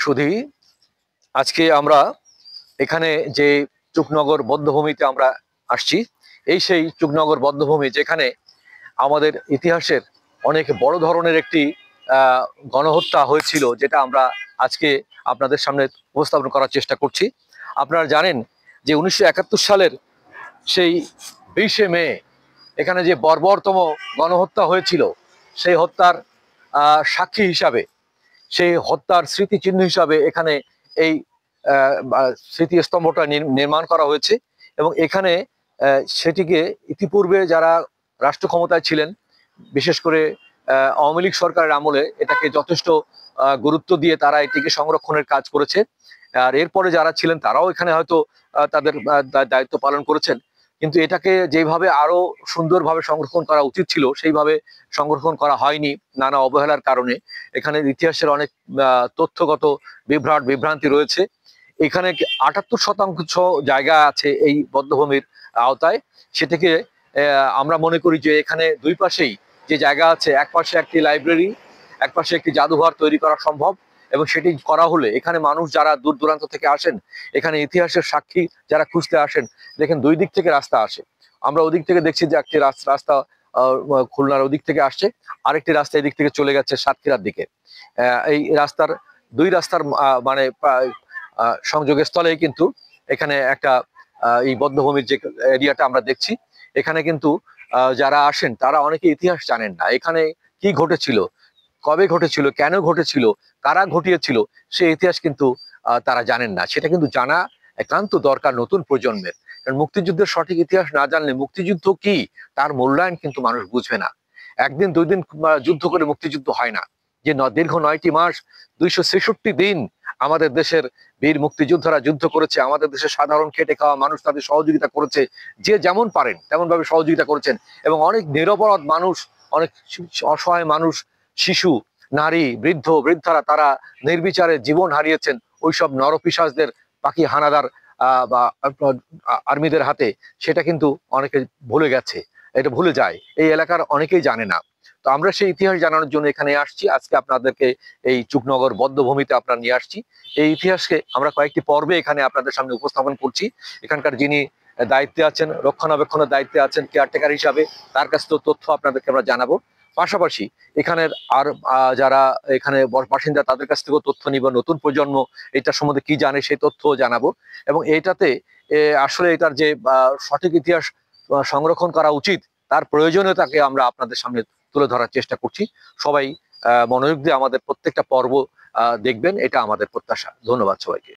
শুধু আজকে আমরা এখানে যে চুকনগর বধ্যভূমিতে আমরা আসছি, এই সেই চুকনগর বধ্যভূমি যেখানে আমাদের ইতিহাসের অনেক বড় ধরনের একটি গণহত্যা হয়েছিল, যেটা আমরা আজকে আপনাদের সামনে উপস্থাপন করার চেষ্টা করছি। আপনারা জানেন যে 1971 সালের সেই 20শে মে এখানে যে বর্বরতম গণহত্যা হয়েছিল, সেই হত্যার সাক্ষী হিসাবে, সেই হত্যার স্মৃতিচিহ্ন হিসাবে এখানে এই স্মৃতিস্তম্ভটা নির্মাণ করা হয়েছে। এবং এখানে সেটিকে ইতিপূর্বে যারা রাষ্ট্র ক্ষমতায় ছিলেন, বিশেষ করে আওয়ামী লীগ সরকারের আমলে এটাকে যথেষ্ট গুরুত্ব দিয়ে তারা এটিকে সংরক্ষণের কাজ করেছে। আর এরপরে যারা ছিলেন তারাও এখানে হয়তো তাদের দায়িত্ব পালন করেছেন, কিন্তু এটাকে যেভাবে আরো সুন্দরভাবে সংরক্ষণ করা উচিত ছিল সেইভাবে সংরক্ষণ করা হয়নি নানা অবহেলার কারণে। এখানে ইতিহাসের অনেক তথ্যগত বিভ্রান্তি রয়েছে। এখানে 78% জায়গা আছে এই বধ্যভূমির আওতায়। সেটাকে আমরা মনে করি যে এখানে দুই পাশেই যে জায়গা আছে, এক পাশে একটি লাইব্রেরি, এক পাশে একটি জাদুঘর তৈরি করা সম্ভব। এবং সেটি করা হলে এখানে মানুষ যারা দূর দূরান্ত থেকে আসেন, এখানে ইতিহাসের সাক্ষী যারা খুঁজতে আসেন, দেখেন দুই দিক থেকে রাস্তা আসে। আমরা ওদিক থেকে দেখছি যে একটি রাস্তা খুলনার ওদিক থেকে আসছে, আরেকটি রাস্তা এদিক থেকে চলে গেছে সাতক্ষীরার দিকে। এই দুই রাস্তার মানে সংযোগের স্থলেই কিন্তু এখানে একটা এই বধ্যভূমির যে এরিয়াটা আমরা দেখছি, এখানে কিন্তু যারা আসেন তারা অনেকে ইতিহাস জানেন না। এখানে কি ঘটেছিল, কবে ঘটেছিল, কেন ঘটেছিল, কারা ঘটিয়েছিল, সেই ইতিহাস কিন্তু তারা জানেন না। সেটা কিন্তু জানা একান্ত দরকার নতুন প্রজন্মের। কারণ মুক্তিযুদ্ধের সঠিক ইতিহাস না জানলে মুক্তিযুদ্ধ কি তার মূল্যায়ন কিন্তু মানুষ বুঝবে না। একদিন দুই দিন যুদ্ধ করে মুক্তিযুদ্ধ হয় না। যে দীর্ঘ 9টি মাস 263 দিন আমাদের দেশের বীর মুক্তিযোদ্ধারা যুদ্ধ করেছে, আমাদের দেশের সাধারণ খেটে খাওয়া মানুষ তাদের সহযোগিতা করেছে, যে যেমন পারেন তেমন ভাবে সহযোগিতা করেছেন। এবং অনেক নিরপরাধ মানুষ, অনেক অসহায় মানুষ, শিশু, নারী, বৃদ্ধারা তারা নির্বিচারে জীবন হারিয়েছেন ওইসব নরপিশাচদের, পাখি হানাদার বা আর্মিদের হাতে। সেটা কিন্তু অনেকে ভুলে গেছে, এটা ভুলে যায়, এই এলাকার অনেকেই জানে না। তো আমরা সেই ইতিহাস জানানোর জন্য এখানে আসছি। আজকে আপনাদেরকে এই চুকনগর বধ্যভূমিতে আপনারা নিয়ে আসছি। এই ইতিহাসকে আমরা কয়েকটি পর্বে এখানে আপনাদের সামনে উপস্থাপন করছি। এখানকার যিনি দায়িত্বে আছেন, রক্ষণাবেক্ষণের দায়িত্বে আছেন কেয়ারটেকার হিসাবে, তার কাছ থেকে তথ্য আপনাদেরকে আমরা জানাবো। পাশাপাশি এখানের আর যারা এখানে বাসিন্দা তাদের কাছ থেকেও তথ্য নিব, নতুন প্রজন্ম এটা সম্বন্ধে কি জানে সেই তথ্য জানাবো। এবং এইটাতে আসলে এটার যে সঠিক ইতিহাস সংরক্ষণ করা উচিত তার প্রয়োজনীয়তাকে আমরা আপনাদের সামনে তুলে ধরার চেষ্টা করছি। সবাই মনোযোগ দিয়ে আমাদের প্রত্যেকটা পর্ব দেখবেন, এটা আমাদের প্রত্যাশা। ধন্যবাদ সবাইকে।